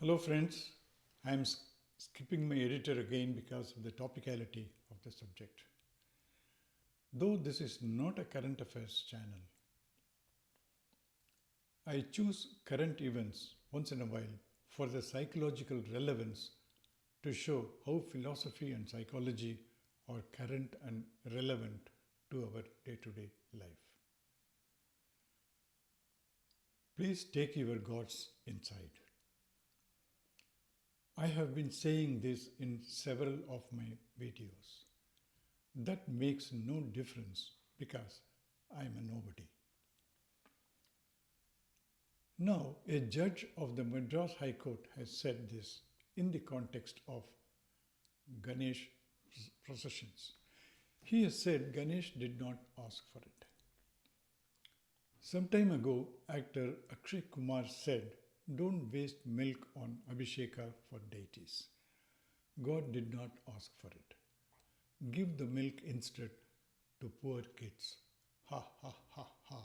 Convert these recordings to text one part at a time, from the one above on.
Hello friends, I am skipping my editor again because of the topicality of the subject. Though this is not a current affairs channel, I choose current events once in a while for the psychological relevance to show how philosophy and psychology are current and relevant to our day-to-day life. Please take your gods inside. I have been saying this in several of my videos. That makes no difference because I am a nobody. Now, a judge of the Madras High Court has said this in the context of Ganesh processions. He has said Ganesh did not ask for it. Some time ago, actor Akshay Kumar said, "Don't waste milk on Abhisheka for deities. God did not ask for it. Give the milk instead to poor kids." Ha ha ha ha.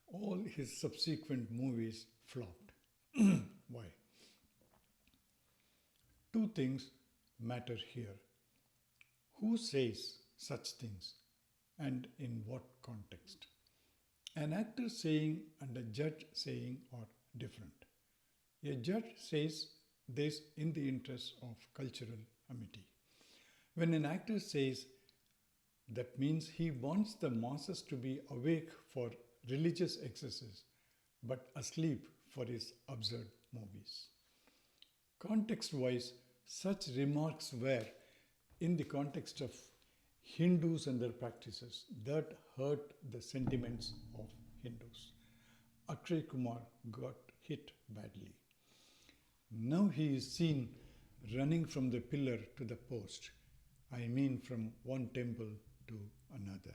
All his subsequent movies flopped. Why? Two things matter here. Who says such things and in what context? An actor saying and a judge saying are different. A judge says this in the interest of cultural amity. When an actor says, that means he wants the masses to be awake for religious excesses but asleep for his absurd movies. Context-wise, such remarks were in the context of Hindus and their practices that hurt the sentiments of Hindus. Akshay Kumar got hit badly. Now he is seen running from the pillar to the post. I mean from one temple to another.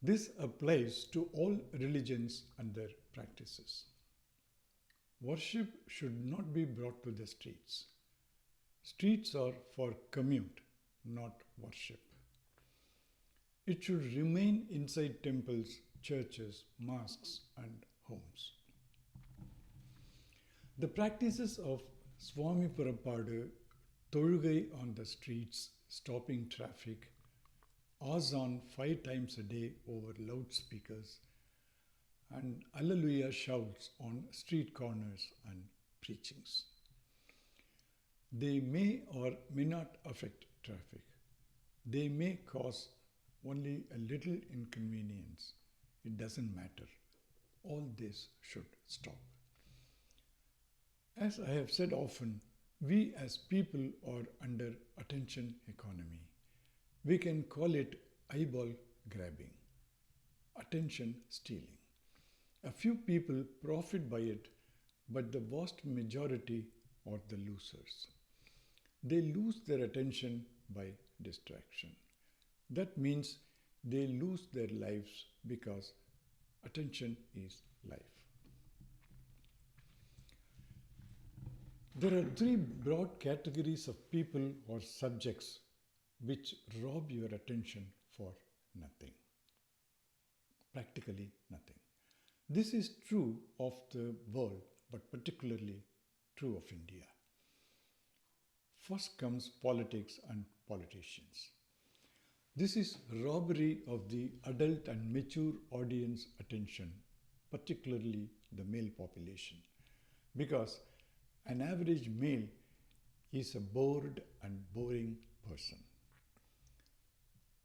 This applies to all religions and their practices. Worship should not be brought to the streets. Streets are for commute, not worship. It should remain inside temples, churches, mosques, and homes. The practices of Swami Purapadu, Tolugai on the streets, stopping traffic, azan 5 times a day over loudspeakers, and Alleluia shouts on street corners and preachings. They may or may not affect traffic. They may cause only a little inconvenience. It doesn't matter. All this should stop. As I have said often, we as people are under attention economy. We can call it eyeball grabbing, attention stealing. A few people profit by it, but the vast majority are the losers. They lose their attention by distraction. That means they lose their lives because attention is life. There are 3 broad categories of people or subjects which rob your attention for nothing. Practically nothing. This is true of the world, but particularly true of India. First comes politics and politicians. This is robbery of the adult and mature audience attention, particularly the male population, because an average male is a bored and boring person.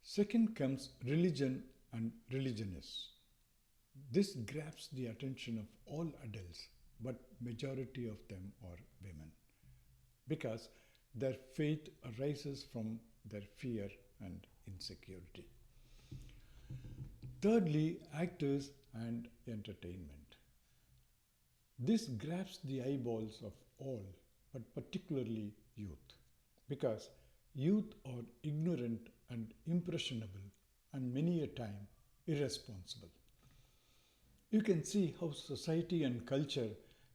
Second comes religion and religionists. This grabs the attention of all adults, but majority of them are women, because their faith arises from their fear and insecurity. Thirdly, actors and entertainment. This grabs the eyeballs of all, but particularly youth, because youth are ignorant and impressionable and many a time irresponsible. You can see how society and culture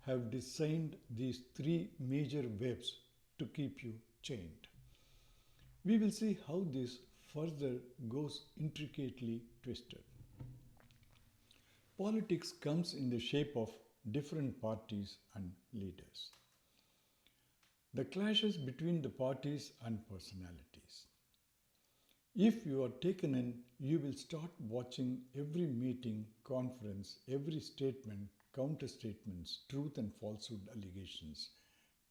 have designed these 3 major webs to keep you chained. We will see how this further goes intricately twisted. Politics comes in the shape of different parties and leaders. The clashes between the parties and personalities. If you are taken in, you will start watching every meeting, conference, every statement, counter statements, truth and falsehood allegations,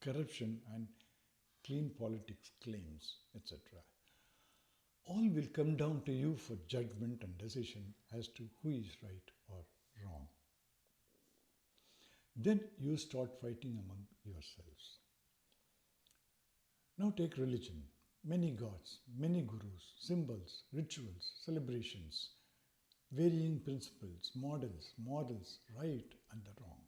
corruption and clean politics claims, etc. All will come down to you for judgment and decision as to who is right or wrong. Then you start fighting among yourselves. Now take religion. Many gods, many gurus, symbols, rituals, celebrations, varying principles, models, morals, right and the wrong.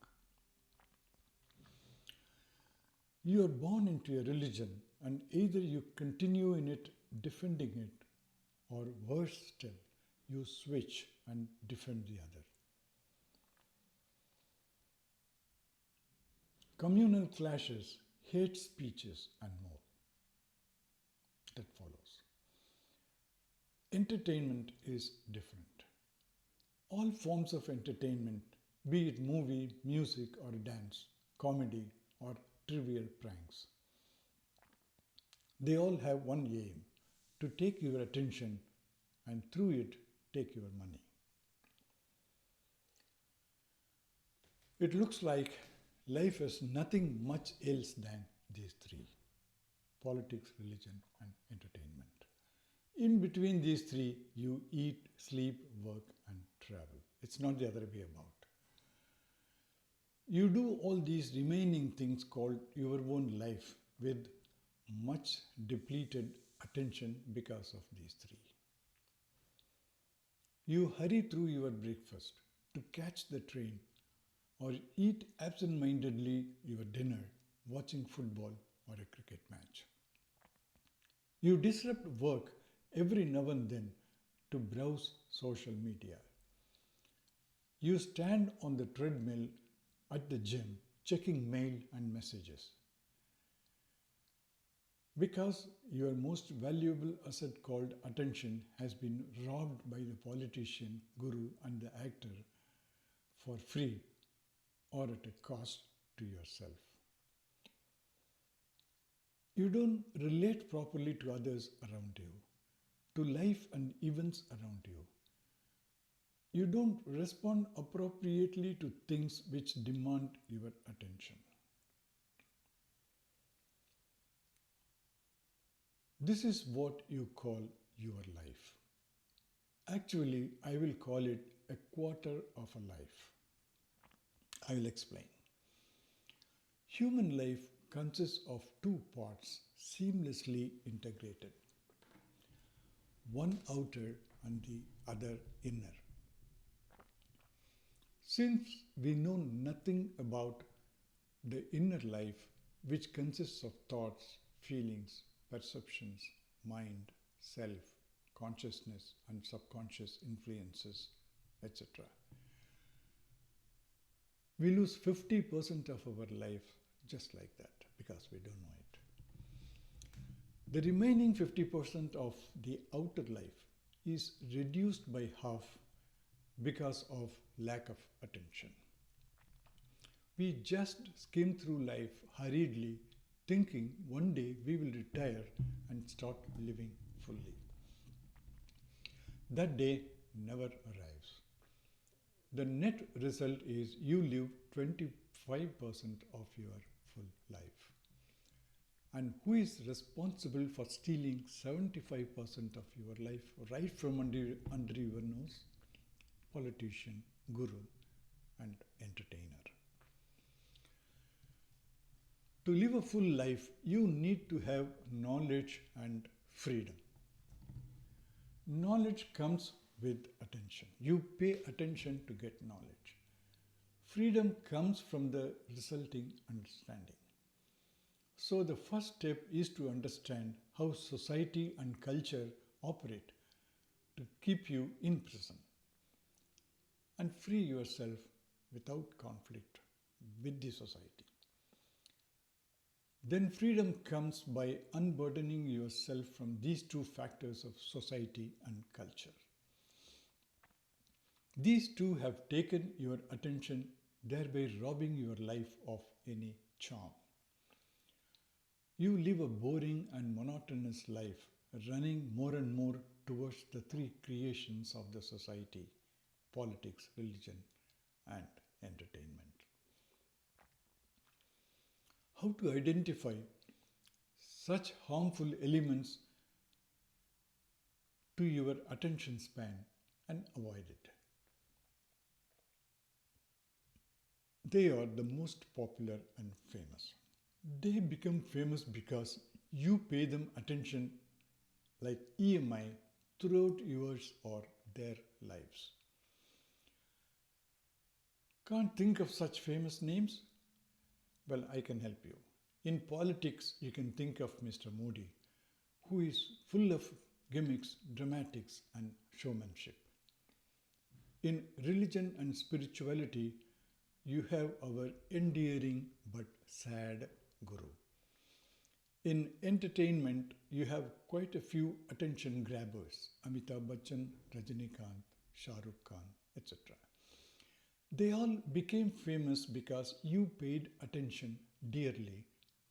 You are born into a religion and either you continue in it, defending it, or worse still, you switch and defend the other. Communal clashes, hate speeches, and more. That follows. Entertainment is different. All forms of entertainment, be it movie, music, or dance, comedy, or trivial pranks, they all have one aim: to take your attention and through it take your money. It looks like life is nothing much else than these three: politics, religion, and entertainment. In between these three, you eat, sleep, work, and travel. It's not the other way about. You do all these remaining things called your own life with much depleted attention because of these three. You hurry through your breakfast to catch the train or eat absent-mindedly your dinner watching football or a cricket match. You disrupt work every now and then to browse social media. You stand on the treadmill at the gym checking mail and messages. Because your most valuable asset called attention has been robbed by the politician, guru, and the actor for free or at a cost to yourself. You don't relate properly to others around you, to life and events around you. You don't respond appropriately to things which demand your attention. This is what you call your life. Actually, I will call it a quarter of a life. I will explain. Human life consists of two parts seamlessly integrated, one outer and the other inner. Since we know nothing about the inner life, which consists of thoughts, feelings, perceptions, mind, self, consciousness, and subconscious influences, etc., we lose 50% of our life just like that because we don't know it. The remaining 50% of the outer life is reduced by half because of lack of attention. We just skim through life hurriedly, thinking one day we will retire and start living fully. That day never arrives. The net result is you live 25% of your full life. And who is responsible for stealing 75% of your life right from under your nose? Politician, guru, and entertainer. To live a full life, you need to have knowledge and freedom. Knowledge comes with attention. You pay attention to get knowledge. Freedom comes from the resulting understanding. So the first step is to understand how society and culture operate to keep you in prison and free yourself without conflict with the society. Then freedom comes by unburdening yourself from these two factors of society and culture. These two have taken your attention thereby robbing your life of any charm. You live a boring and monotonous life, running more and more towards the three creations of the society: politics, religion, and entertainment. How to identify such harmful elements to your attention span and avoid it? They are the most popular and famous. They become famous because you pay them attention like EMI throughout yours or their lives. Can't think of such famous names? Well, I can help you. In politics, you can think of Mr. Modi, who is full of gimmicks, dramatics, and showmanship. In religion and spirituality, you have our endearing but sad Guru. In entertainment, you have quite a few attention grabbers: Amitabh Bachchan, Rajinikanth, Shah Rukh Khan, etc. They all became famous because you paid attention dearly,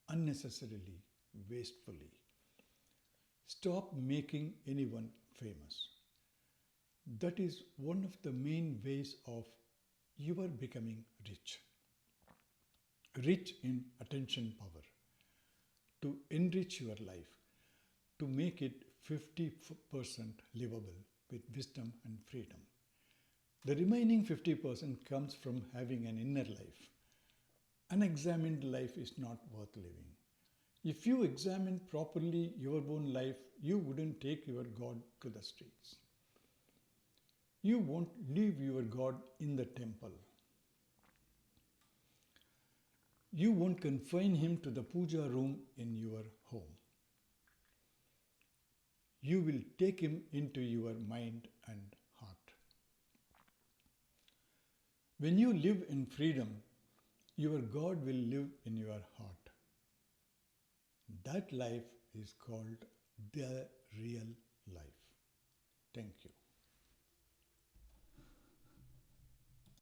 unnecessarily, wastefully. Stop making anyone famous. That is one of the main ways of you are becoming rich. Rich in attention power. To enrich your life, to make it 50% livable with wisdom and freedom. The remaining 50% comes from having an inner life. Unexamined life is not worth living. If you examine properly your own life, you wouldn't take your God to the streets. You won't leave your God in the temple. You won't confine him to the puja room in your home. You will take him into your mind and heart. When you live in freedom, your God will live in your heart. That life is called the real life. Thank you.